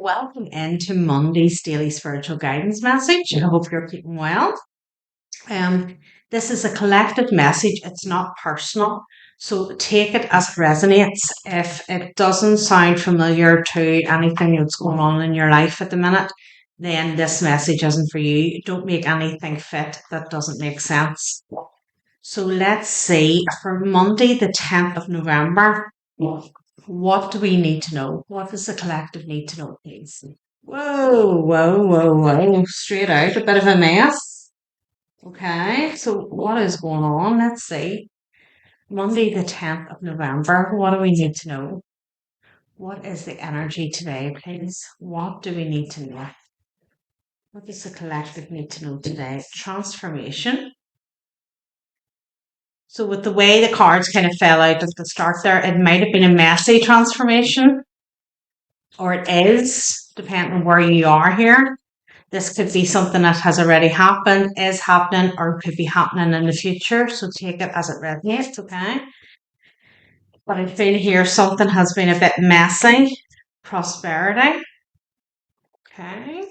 welcome into Monday's daily spiritual guidance message. I hope you're keeping well. Um, this is a collective message, it's not personal. So take it as it resonates. If it doesn't sound familiar to anything that's going on in your life at the minute, then this message isn't for you. Don't make anything fit that doesn't make sense. So let's see, for Monday, the 10th of November, what do we need to know? What does the collective need to know, please? Whoa, whoa, whoa, whoa. Straight out, a bit of a mess. Okay, so what is going on? Let's see. Monday, the 10th of November, what do we need to know? What is the energy today, please? What do we need to know? What does the collective need to know today? Transformation. So, with the way the cards kind of fell out at the start there, it might have been a messy transformation, or it is, depending on where you are here. This could be something that has already happened, is happening, or could be happening in the future. So take it as it resonates, okay? But I feel here something has been a bit messy. Prosperity, okay?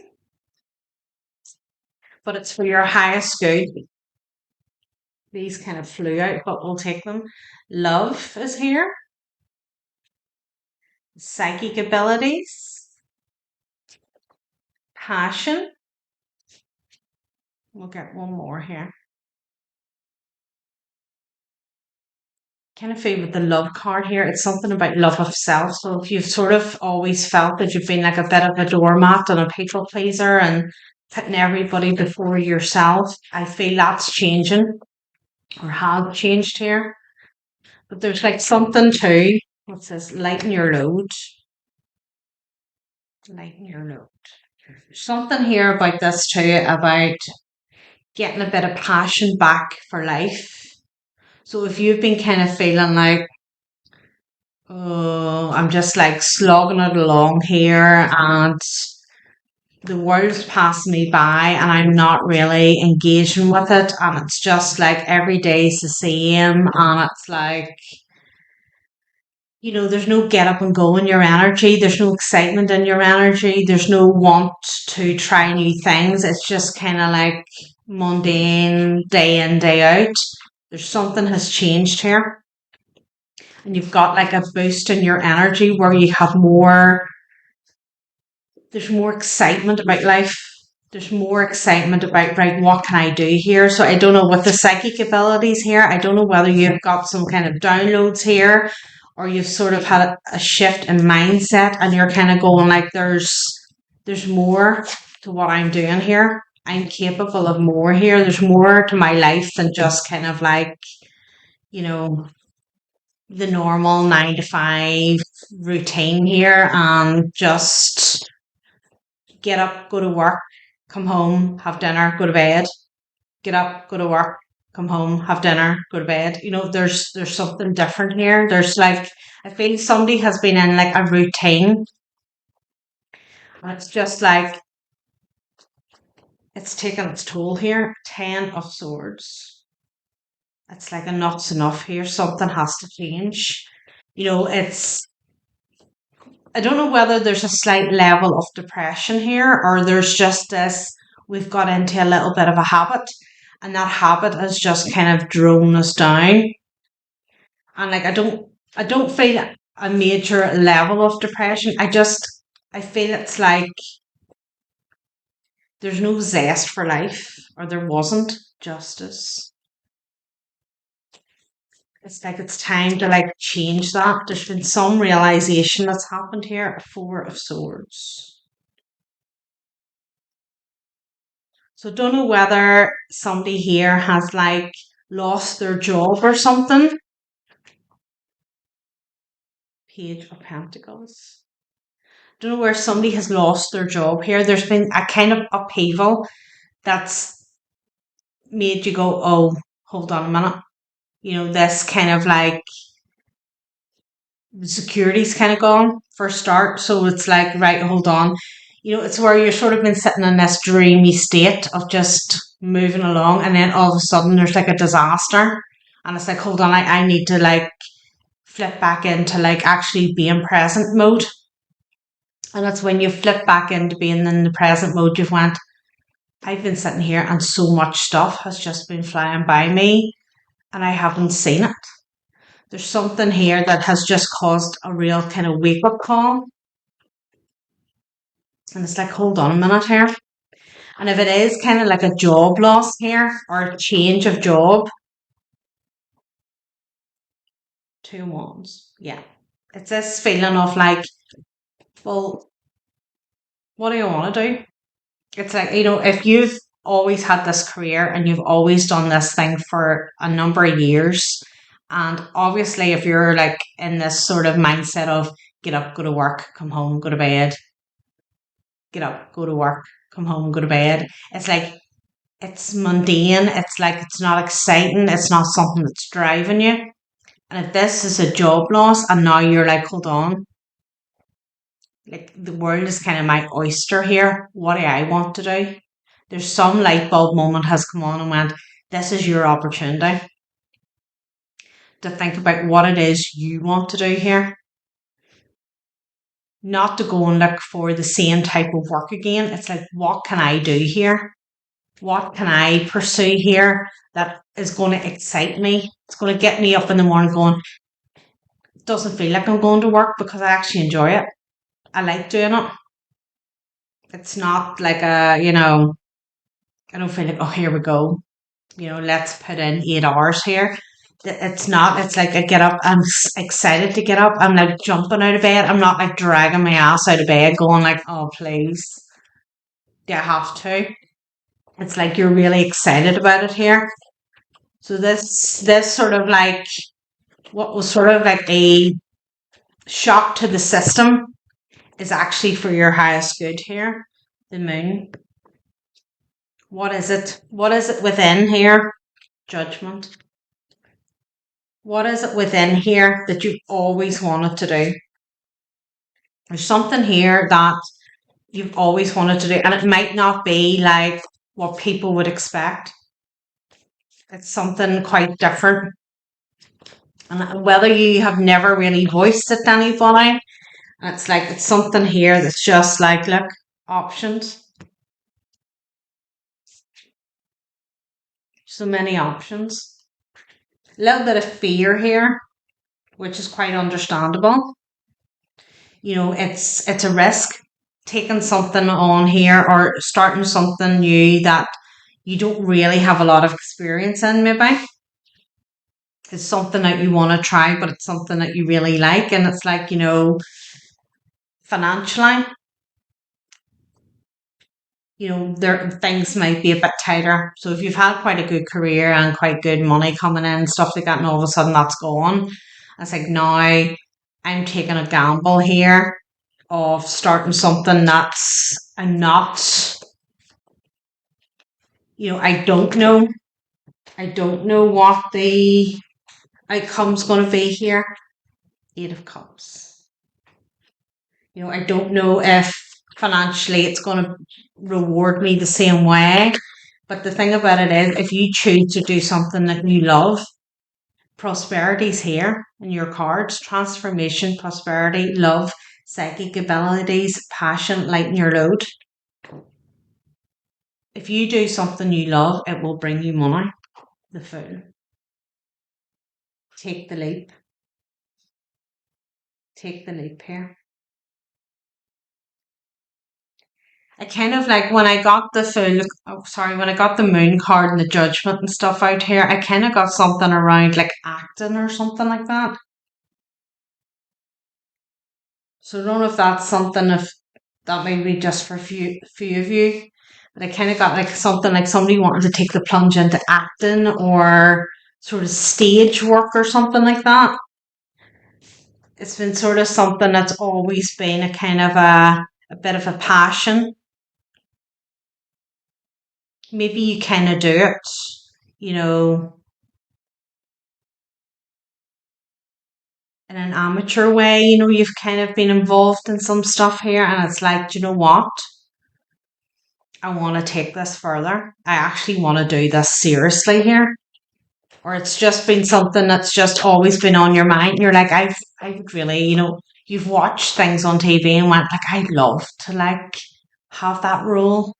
But it's for your highest good. These kind of flew out, but we'll take them. Love is here. Psychic abilities. Passion. We'll get one more here. Kind of feel with the love card here, it's something about love of self. So if you've sort of always felt that you've been like a bit of a doormat and a people pleaser and putting everybody before yourself, I feel that's changing or has changed here. But there's like something too. What says lighten your load? Lighten your load. There's something here about this too, about getting a bit of passion back for life. So if you've been kind of feeling like, oh, I'm just like slogging it along here and the world's passing me by and I'm not really engaging with it. And it's just like every day's the same. And it's like, there's no get up and go in your energy. There's no excitement in your energy. There's no want to try new things. It's just kind of like mundane day in, day out. There's something has changed here. And you've got like a boost in your energy where you have there's more excitement about life. There's more excitement about, right, what can I do here? So I don't know with the psychic abilities here. I don't know whether you've got some kind of downloads here or you've sort of had a shift in mindset and you're kind of going like, there's more to what I'm doing here. I'm capable of more here. There's more to my life than just kind of like, you know, the normal 9 to 5 routine here and just get up, go to work, come home, have dinner, go to bed. Get up, go to work, come home, have dinner, go to bed. There's something different here. There's like I feel somebody has been in like a routine. And it's just like it's taken its toll here. 10 of Swords. It's like enough's enough here. Something has to change. It's I don't know whether there's a slight level of depression here or there's just this, we've got into a little bit of a habit and that habit has just kind of drawn us down. And like I don't feel a major level of depression. I feel it's like there's no zest for life or there wasn't justice. It's like it's time to like change that. There's been some realization that's happened here. 4 of Swords. So don't know whether somebody here has like lost their job or something. Page of Pentacles. Don't know where somebody has lost their job here. There's been a kind of upheaval that's made you go, oh, hold on a minute. This kind of like the security's kind of gone for a start. So it's like, right, hold on. It's where you're sort of been sitting in this dreamy state of just moving along, and then all of a sudden there's like a disaster, and it's like, hold on, I need to like flip back into like actually being present mode. And it's when you flip back into being in the present mode, you've went, I've been sitting here and so much stuff has just been flying by me and I haven't seen it. There's something here that has just caused a real kind of wake up call. And it's like, hold on a minute here. And if it is kind of like a job loss here or a change of job, 2 months. Yeah. It's this feeling of like, well, what do you want to do? It's like, if you've always had this career and you've always done this thing for a number of years, and obviously if you're like in this sort of mindset of get up, go to work, come home, go to bed, get up, go to work, come home, go to bed, it's like it's mundane, it's like it's not exciting, it's not something that's driving you. And if this is a job loss and now you're like, hold on, like the world is kind of my oyster here. What do I want to do? There's some light bulb moment has come on and went, this is your opportunity to think about what it is you want to do here. Not to go and look for the same type of work again. It's like, what can I do here? What can I pursue here that is going to excite me? It's going to get me up in the morning going, it doesn't feel like I'm going to work because I actually enjoy it. I like doing it. It's not like I don't feel like, oh, here we go. Let's put in 8 hours here. It's not. It's like I get up. I'm excited to get up. I'm like jumping out of bed. I'm not like dragging my ass out of bed, going like, "Oh, please, do I have to?" It's like you're really excited about it here. So this sort of like what was sort of like a shock to the system is actually for your highest good here. The moon. What is it? What is it within here? Judgment. What is it within here that you've always wanted to do? There's something here that you've always wanted to do, and it might not be like what people would expect. It's something quite different. And whether you have never really voiced it to anybody, it's like it's something here that's just like, look, options. So many options. A little bit of fear here, which is quite understandable. It's a risk taking something on here or starting something new that you don't really have a lot of experience in, maybe. It's something that you want to try, but it's something that you really like. And it's like, financially, there things might be a bit tighter. So if you've had quite a good career and quite good money coming in, stuff like that, and all of a sudden that's gone, it's like now I'm taking a gamble here of starting something that's I'm not, I don't know. I don't know what the outcome's going to be here. 8 of Cups. I don't know if financially it's going to reward me the same way. But the thing about it is, if you choose to do something that you love, prosperity's here in your cards. Transformation, prosperity, love, psychic abilities, passion, lighten your load. If you do something you love, it will bring you money. The Fool. Take the leap. Take the leap here. I kind of like when I got the when I got the moon card and the judgment and stuff out here, I kind of got something around like acting or something like that. So I don't know if that's something, if that may be just for few of you, but I kind of got like something like somebody wanting to take the plunge into acting or sort of stage work or something like that. It's been sort of something that's always been a kind of a bit of a passion. Maybe you kind of do it, you know, in an amateur way. You've kind of been involved in some stuff here, and it's like, do you know what? I want to take this further. I actually want to do this seriously here. Or it's just been something that's just always been on your mind. You're like, I would really, you've watched things on TV and went like, I'd love to like have that role.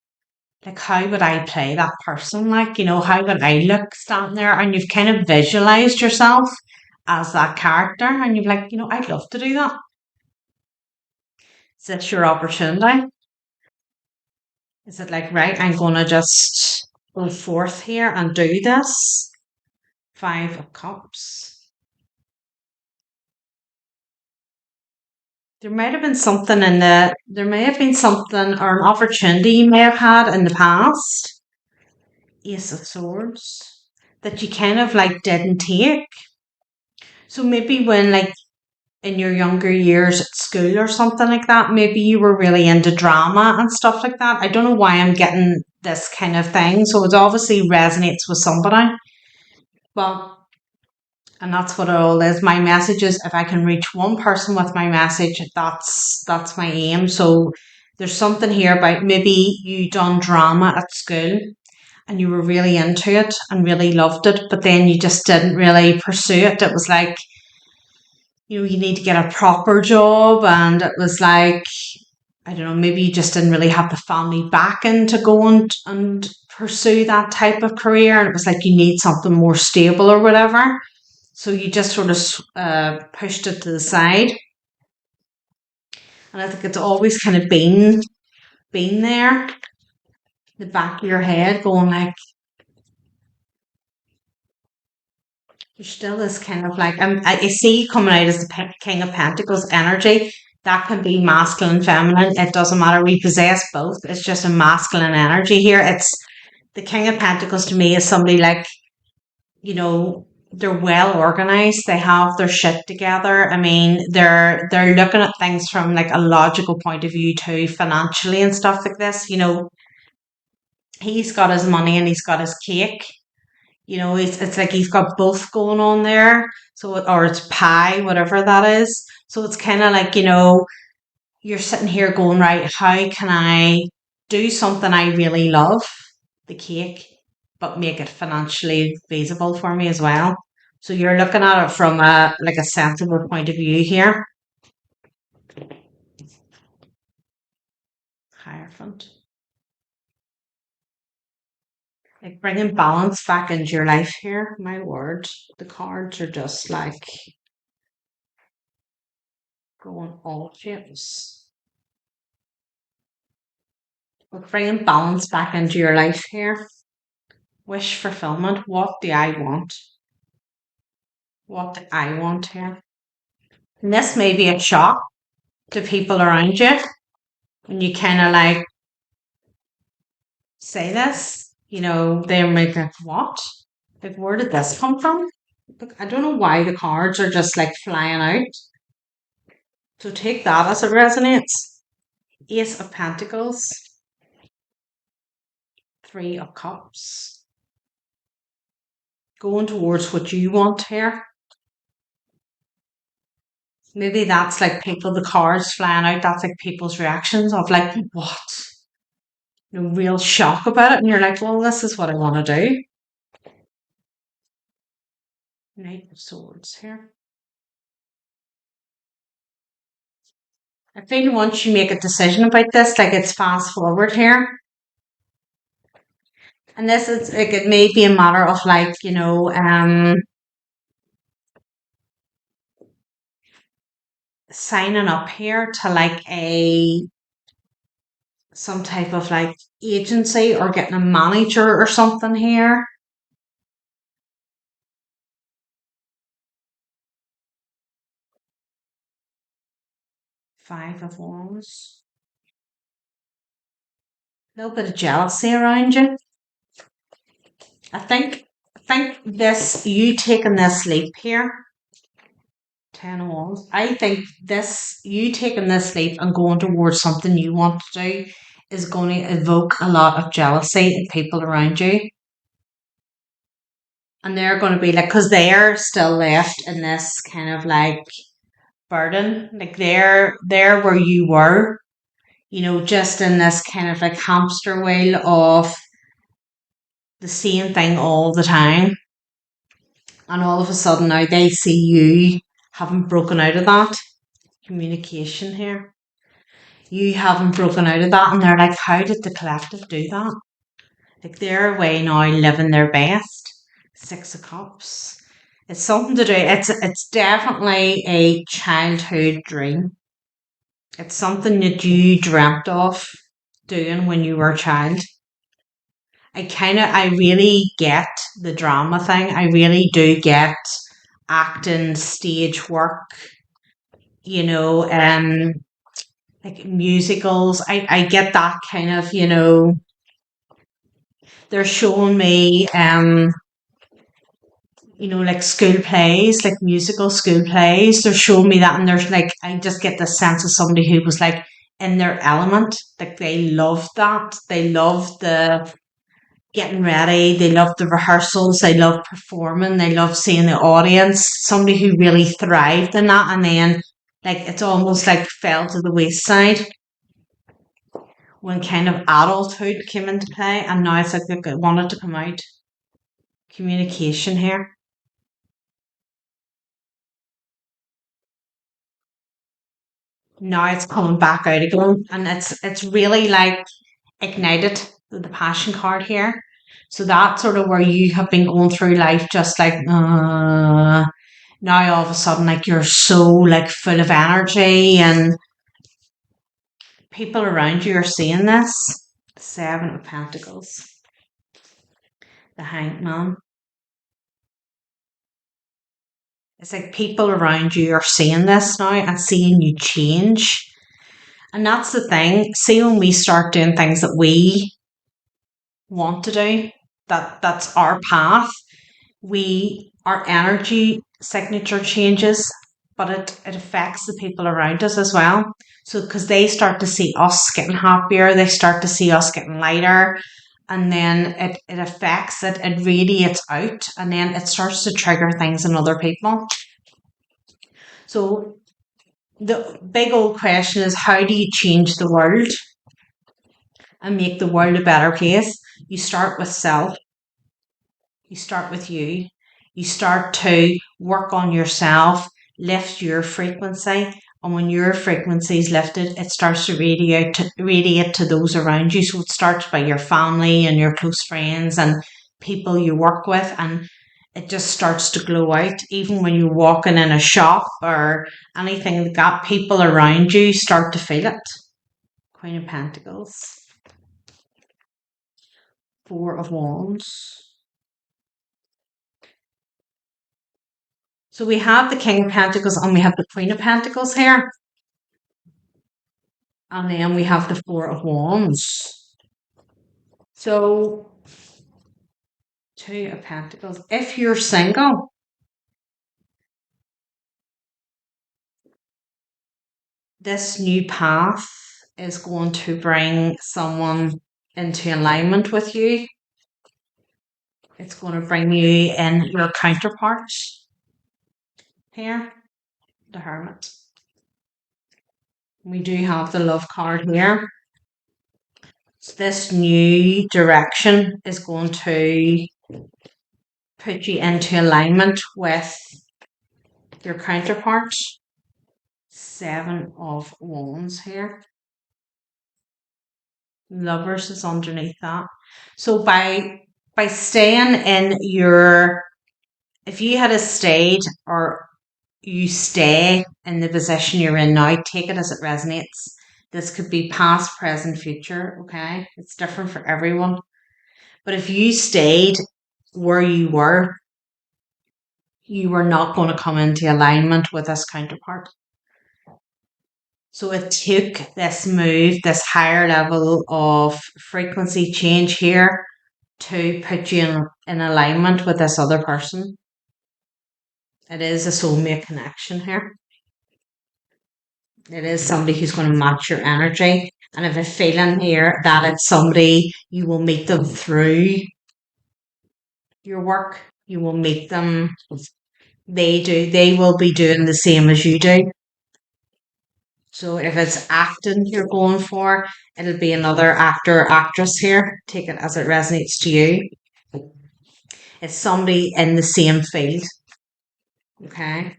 Like, how would I play that person? Like, how would I look standing there? And you've kind of visualized yourself as that character, and you're like, I'd love to do that. Is this your opportunity? Is it like, right, I'm going to just go forth here and do this? Five of Cups. There might have been something there may have been something or an opportunity you may have had in the past. Ace of Swords. That you kind of like didn't take. So maybe when like in your younger years at school or something like that, maybe you were really into drama and stuff like that. I don't know why I'm getting this kind of thing. So it obviously resonates with somebody. Well, and that's what it all is. My message is if I can reach one person with my message, that's my aim. So there's something here about maybe you done drama at school and you were really into it and really loved it, but then you just didn't really pursue it. It was like, you need to get a proper job, and it was like, I don't know, maybe you just didn't really have the family backing to go and pursue that type of career, and it was like you need something more stable or whatever. So you just sort of pushed it to the side, and I think it's always kind of been there, the back of your head, going like, there's still this kind of like, I see coming out as the King of Pentacles energy. That can be masculine, feminine. It doesn't matter. We possess both. It's just a masculine energy here. It's the King of Pentacles to me is somebody like, you know, they're well organized. They have their shit together. I mean, they're looking at things from like a logical point of view too, financially and stuff like this. He's got his money and he's got his cake. It's like he's got both going on there. So, or it's pie, whatever that is. So it's kind of like, you're sitting here going, right, how can I do something I really love, the cake, but make it financially feasible for me as well. So you're looking at it from a sensible point of view here. Hierophant. Like bringing balance back into your life here. My word, the cards are just like going all shapes. We're bringing balance back into your life here. Wish fulfillment. What do I want? What do I want here? And this may be a shock to people around you when you kind of like say this. They might like, what? Like, where did this come from? Look, I don't know why the cards are just like flying out. So take that as it resonates. Ace of Pentacles. Three of Cups. Going towards what you want here. Maybe that's like people, the cards flying out, that's like people's reactions of like, what? Real shock about it. And you're like, well, this is what I want to do. Knight of Swords here. I feel once you make a decision about this, like it's fast forward here. And this is like, it may be a matter of like, signing up here to like some type of like agency or getting a manager or something here. Five of Wands. A little bit of jealousy around you. I think this, you taking this leap here. 10 of Wands. I think this, you taking this leap and going towards something you want to do is going to evoke a lot of jealousy in people around you. And they're going to be like, because they're still left in this kind of like burden. Like they're where you were, just in this kind of like hamster wheel of the same thing all the time. And all of a sudden now they see you having broken out of that. Communication here. You haven't broken out of that, and they're like, how did the collective do that? Like they're away now living their best. Six of Cups. It's something to do. It's definitely a childhood dream. It's something that you dreamt of doing when you were a child. I really get the drama thing. I really do get acting, stage work, you know, like musicals. I get that kind of, they're showing me, like school plays, like musical school plays. They're showing me that, and there's like, I just get the sense of somebody who was like in their element. Like they love that. They love the getting ready. They love the rehearsals. They love performing. They love seeing the audience. Somebody who really thrived in that, and then like it's almost like fell to the wayside when kind of adulthood came into play, and now it's like they wanted to come out. Communication here. Now it's coming back out again, and it's really like ignited the passion card here. So that's sort of where you have been going through life, just like now all of a sudden, like you're so like full of energy, and people around you are seeing this. Seven of Pentacles, the Hanged Man. It's like people around you are seeing this now and seeing you change. And that's the thing. See, when we start doing things that we want to do, that's our path, our energy signature changes, but it affects the people around us as well. So because they start to see us getting happier, they start to see us getting lighter, and then it affects it radiates out, and then it starts to trigger things in other people. So the big old question is, how do you change the world and make the world a better place? You start with self. You start with you. You start to work on yourself, lift your frequency. And when your frequency is lifted, it starts to radiate to those around you. So it starts by your family and your close friends and people you work with. And it just starts to glow out. Even when you're walking in a shop or anything, got people around you start to feel it. Queen of Pentacles. Four of Wands. So we have the King of Pentacles and we have the Queen of Pentacles here. And then we have the Four of Wands. So, Two of Pentacles. If you're single, this new path is going to bring someone into alignment with you. It's going to bring you in your counterparts here, the Hermit. We do have the Love card here. So this new direction is going to put you into alignment with your counterparts. Seven of Wands here. Lovers is underneath that. So by staying in if you had stayed or you stay in the position you're in now, take it as it resonates. This could be past, present, future, okay? It's different for everyone. But if you stayed where you were not going to come into alignment with this counterpart. So it took this move, this higher level of frequency change here to put you in alignment with this other person. It is a soulmate connection here. It is somebody who's going to match your energy. And if a feeling here that it's somebody, you will meet them through your work. You will meet them. They will be doing the same as you do. So if it's acting you're going for, it'll be another actor or actress here. Take it as it resonates to you. It's somebody in the same field. Okay.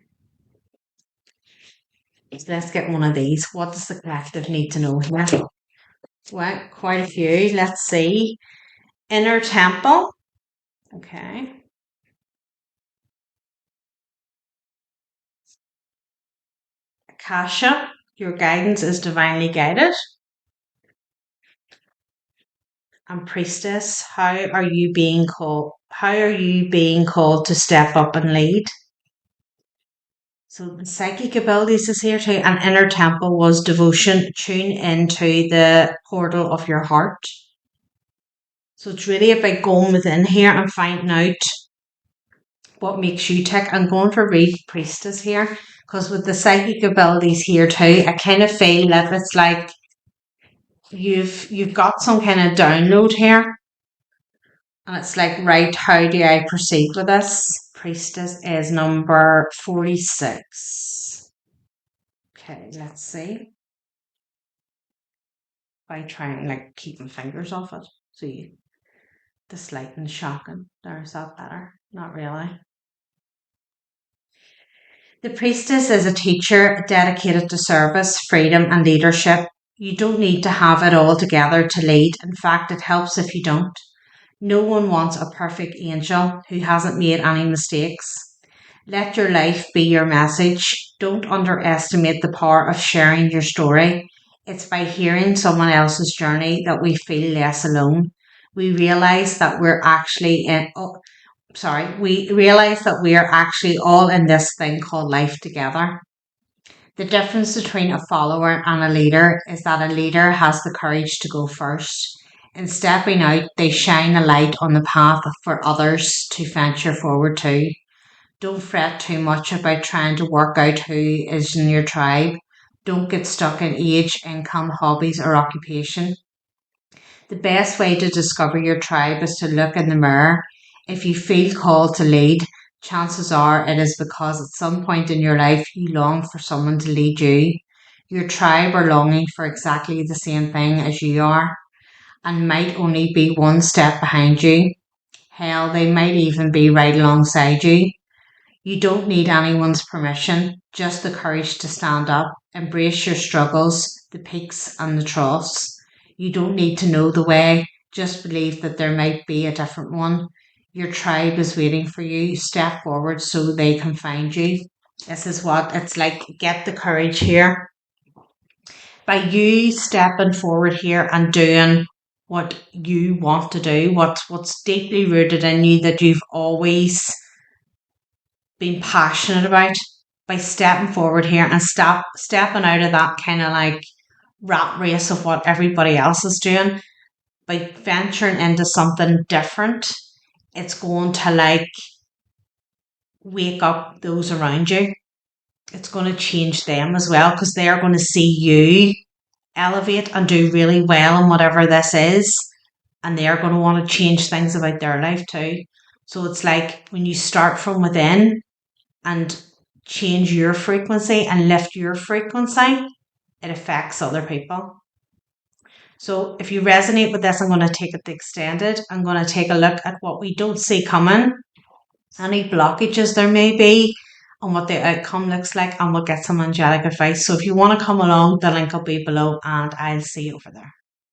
So let's get one of these. What does the collective need to know here? Well, quite a few. Let's see. Inner temple. Okay. Akasha. Your guidance is divinely guided. And priestess. How are you being called? How are you being called to step up and lead? So the psychic abilities is here too. And inner temple was devotion. Tune into the portal of your heart. So it's really about going within here and finding out what makes you tick. I'm going for read priestess here because with the psychic abilities here too, I kind of feel that it's like you've got some kind of download here, and it's like, right, how do I proceed with this? Priestess is number 46. Okay, let's see. By trying like keeping fingers off it. See, this lighting shocking. There's that better. Not really. The priestess is a teacher dedicated to service, freedom, and leadership. You don't need to have it all together to lead. In fact, it helps if you don't. No one wants a perfect angel who hasn't made any mistakes. Let your life be your message. Don't underestimate the power of sharing your story. It's by hearing someone else's journey that we feel less alone. We realize that we realize that we are actually all in this thing called life together. The difference between a follower and a leader is that a leader has the courage to go first. In stepping out, they shine a light on the path for others to venture forward to. Don't fret too much about trying to work out who is in your tribe. Don't get stuck in age, income, hobbies, or occupation. The best way to discover your tribe is to look in the mirror. If you feel called to lead, chances are it is because at some point in your life you long for someone to lead you. Your tribe are longing for exactly the same thing as you are and might only be one step behind you. Hell, they might even be right alongside you. You don't need anyone's permission, just the courage to stand up, embrace your struggles, the peaks and the troughs. You don't need to know the way, just believe that there might be a different one. Your tribe is waiting for you. Step forward so they can find you. This is what it's like. Get the courage here. By you stepping forward here and doing what you want to do, what's deeply rooted in you that you've always been passionate about, by stepping forward here and stepping out of that kind of like rat race of what everybody else is doing, by venturing into something different, it's going to like wake up those around you. It's going to change them as well because they're going to see you elevate and do really well in whatever this is, and they're going to want to change things about their life too. So it's like when you start from within and change your frequency and lift your frequency, it affects other people. So if you resonate with this, I'm going to take it to extended. I'm going to take a look at what we don't see coming, any blockages there may be, and what the outcome looks like, and we'll get some angelic advice. So if you want to come along, the link will be below, and I'll see you over there.